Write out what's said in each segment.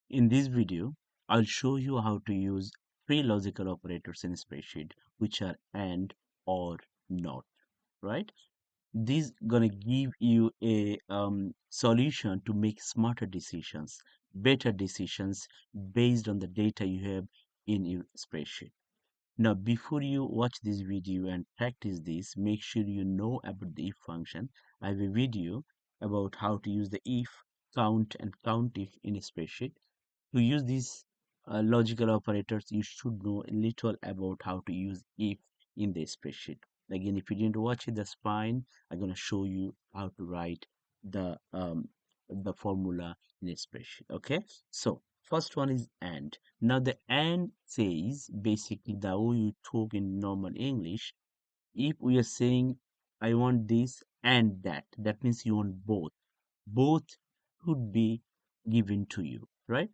In this video, I'll show you how to use three logical operators in a spreadsheet, which are and, or, not, right? This gonna give you a solution to make smarter decisions, better decisions based on the data you have in your spreadsheet. Now, before you watch this video and practice this, make sure you know about the if function. I have a video about how to use the if, count, and count if in a spreadsheet. To use these logical operators, you should know a little about how to use if in the spreadsheet. Again, if you didn't watch it, that's fine. I'm going to show you how to write the formula in a spreadsheet. Okay, so first one is and. Now the and says basically the way you talk in normal English. If we are saying I want this and that, that means you want both. Both could be given to you, right?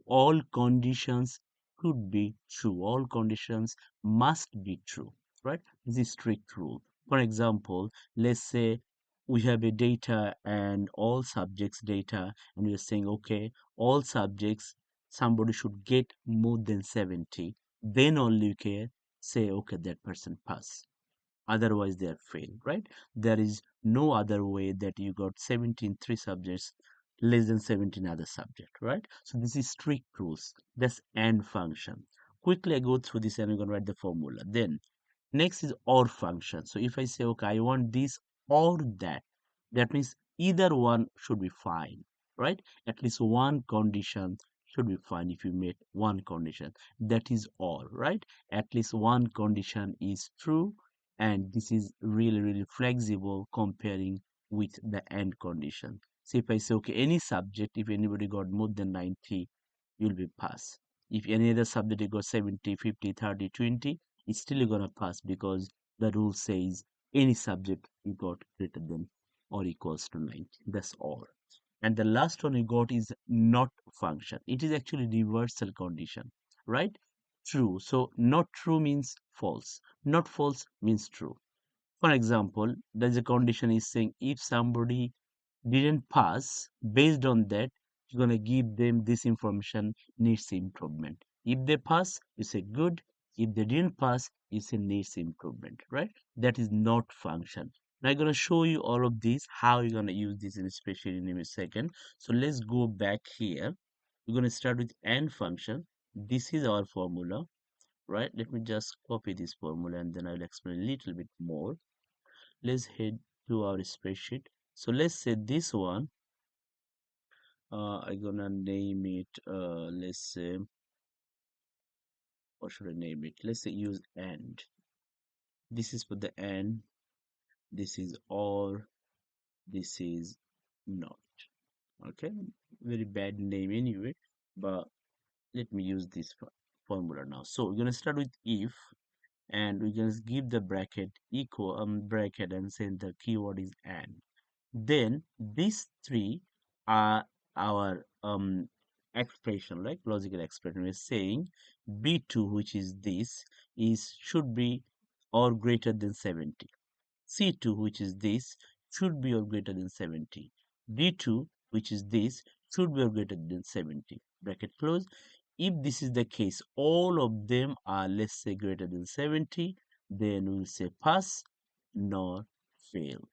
All conditions could be true. All conditions must be true, right? This is strict rule. For example, let's say we have a data and all subjects data, and we're saying, okay, all subjects, somebody should get more than 70. Then only you can say, okay, that person pass, otherwise they are failed, right? There is no other way that you got 17 three subjects less than 17 other subject, right? So this is strict rules. That's and function. Quickly I go through this and we're going to write the formula. Then next is or function. So if I say, okay, I want this or that, that means either one should be fine, right? At least one condition should be fine. If you make one condition, that is all, right? At least one condition is true, and this is really, really flexible comparing with the end condition. So if I say, okay, any subject, if anybody got more than 90, you'll be pass. If any other subject you got 70, 50, 30, 20, it's still gonna pass because the rule says any subject you got greater than or equals to 90. That's all. And the last one you got is not function. It is actually reversal condition, right? True. So not true means false. Not false means true. For example, there's a condition is saying if somebody didn't pass, based on that, you're gonna give them this information needs improvement. If they pass, you say good. If they didn't pass, you say needs improvement, right? That is not function. Now I'm gonna show you all of this, how you're gonna use this in especially in a second. So let's go back here. We're gonna start with and function. This is our formula, right? Let me just copy this formula and then I'll explain a little bit more. Let's head to our spreadsheet. So let's say this one, I'm gonna name it, let's say, what should I name it? Let's say use and. This is for the and, this is or, this is not. Okay, very bad name anyway, but let me use this formula now. So we're gonna start with if, and we're gonna give the bracket equal bracket and say the keyword is and. Then these three are our expression, like logical expression. We're saying b2, which is this, is should be or greater than 70. C2, which is this, should be or greater than 70. D2, which is this, should be or greater than 70. Bracket close. If this is the case, all of them are, let's say, greater than 70, then we'll say pass, nor fail.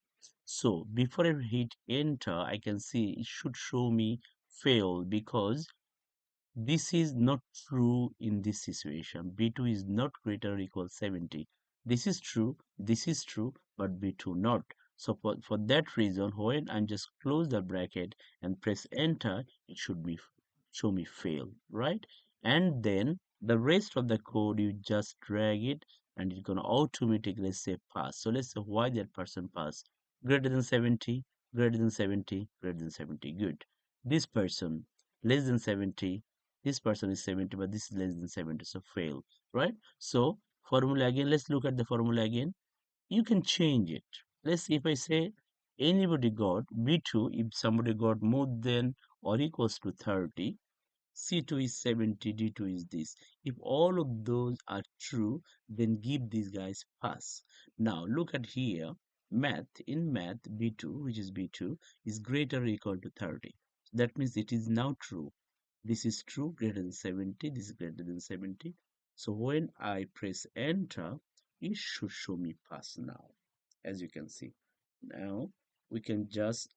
So before I hit enter, I can see it should show me fail because this is not true in this situation. B2 is not greater or equal 70. This is true, but B2 not. So for that reason, when I just close the bracket and press enter, it should be show me fail, right? And then the rest of the code, you just drag it and it's gonna automatically say pass. So let's say why that person pass. Greater than 70, greater than 70, greater than 70. Good. This person less than 70, this person is 70 but this is less than 70, so fail, right? So formula again, let's look at the formula again. You can change it. Let's see, if I say anybody got b2, if somebody got more than or equals to 30, c2 is 70, d2 is this. If all of those are true, then give these guys pass. Now look at here, math b2, which is b2, is greater or equal to 30. That means it is now true. This is true, greater than 70. This is greater than 70. So when I press enter, it should show me pass now, as you can see. Now we can just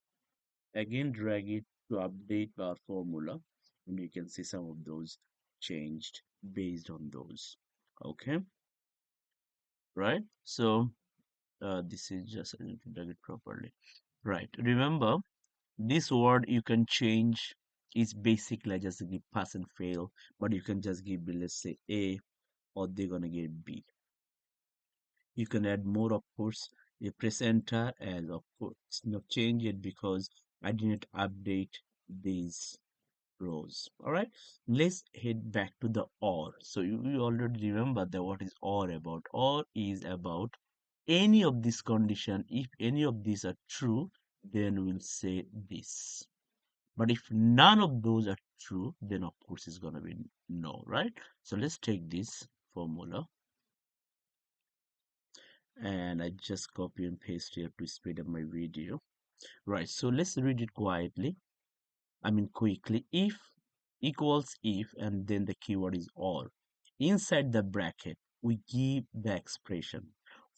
again drag it to update our formula, and you can see some of those changed based on those. Okay, right? So this is just I need to drag it properly. Right. Remember, this word you can change is basically just give pass and fail, but you can just give let's say A, or they're gonna get B. You can add more, of course. You press enter, and of course not change it because I didn't update these rows. All right, let's head back to the or. So you already remember that what is or about. Or is about any of this condition. If any of these are true, then we'll say this. But if none of those are true, then of course it's gonna be no, right? So let's take this formula, and I just copy and paste here to speed up my video. Right, so let's read it quietly. I mean quickly. If equals if, and then the keyword is or. Inside the bracket, we give the expression.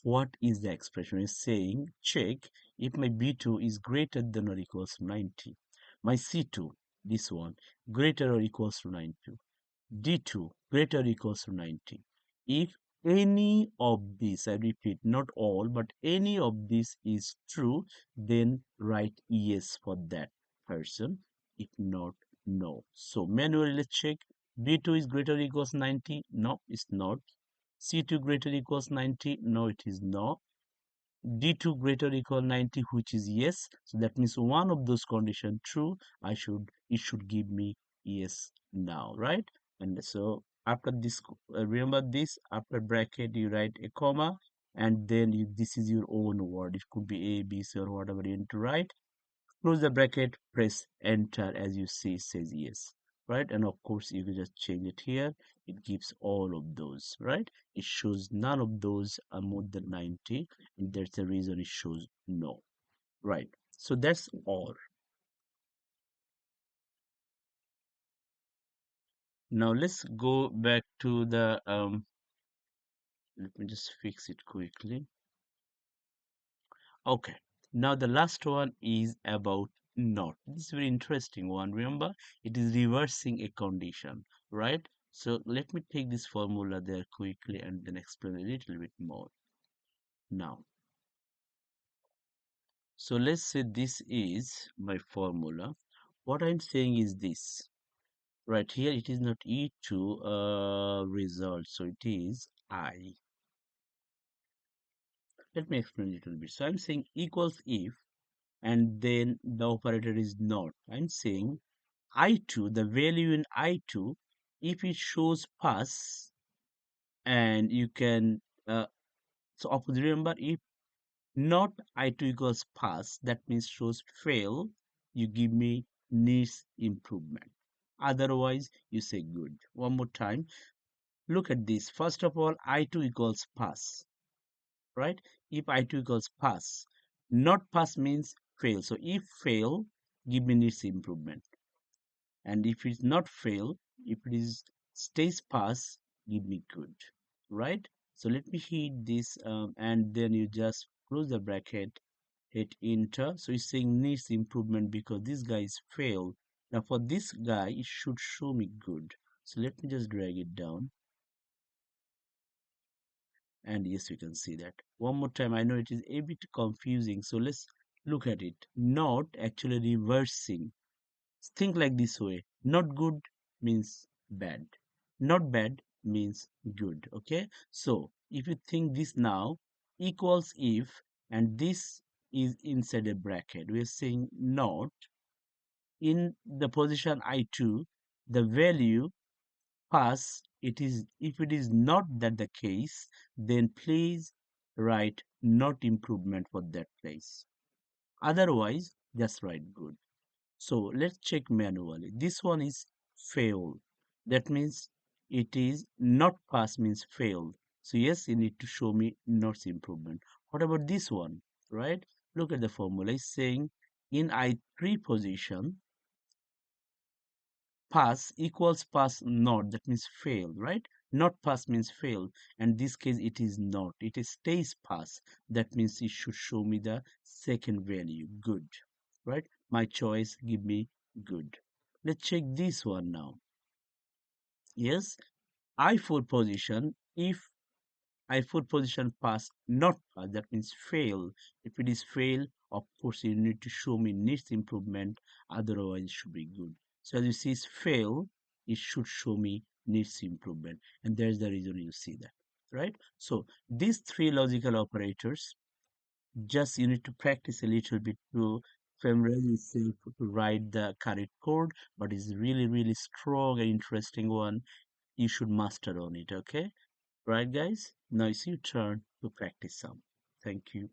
What is the expression? It's saying check if my B2 is greater than or equals to 90. My C2, this one, greater or equals to 90. D2 greater or equals to 90. If any of these, I repeat, not all, but any of this is true, then write yes for that person. If not, no. So manually let's check. B2 is greater or equals 90. No, it's not. C2 greater or equals 90. No, it is not. D2 greater or equal 90, which is yes. So that means one of those conditions true. It should give me yes now, right? And so after this, remember this, after bracket you write a comma, and then this is your own word. It could be A, B, C, or whatever you want to write. Close the bracket, press enter. As you see, it says yes, right? And of course you can just change it here. It gives all of those, right? It shows none of those are more than 90, and that's the reason it shows no, right? So that's all. Now let's go back to the let me just fix it quickly. Okay, now the last one is about not. This is very interesting one. Remember, it is reversing a condition, right? So let me take this formula there quickly and then explain a little bit more. Now, so let's say this is my formula. What I'm saying is this. Right here, it is not E2 result, so it is I. Let me explain a little bit. So I'm saying equals if, and then the operator is not. I'm saying I2, the value in I2, if it shows pass, and you can, so opposite, remember, if not I2 equals pass, that means shows fail, you give me needs improvement. Otherwise, you say good. One more time, look at this. First of all, I2 equals pass, right? If I2 equals pass, not pass means fail. So if fail, give me needs improvement. And if it's not fail, if it is stays pass, give me good, right? So let me hit this, and then you just close the bracket, hit enter. So it's saying needs improvement because this guy is failed. Now for this guy, it should show me good. So let me just drag it down, and yes, you can see that. One more time, I know it is a bit confusing, so let's look at it. Not actually reversing. Think like this way. Not good means bad. Not bad means good. Okay. So if you think this now, equals if, and this is inside a bracket, we're saying not in the position I2, the value pass, it is, if it is not that the case, then please write not improvement for that place. Otherwise, just write good. So let's check manually. This one is failed. That means it is not pass means failed. So yes, you need to show me not improvement. What about this one, right? Look at the formula. It's saying in I3 position, pass equals pass not, that means fail, right? Not pass means fail, and this case it is not, it is stays pass, that means it should show me the second value, good, right? My choice give me good. Let's check this one now. Yes, I4 position, if I4 position pass not pass, that means fail. If it is fail, of course you need to show me needs improvement, otherwise it should be good. So as you see, it's fail, it should show me needs improvement, and there's the reason you see that, right? So these three logical operators, just you need to practice a little bit to familiarize yourself to write the correct code, but it's really strong and interesting one. You should master on it, okay? Right, guys? Now it's your turn to practice some. Thank you.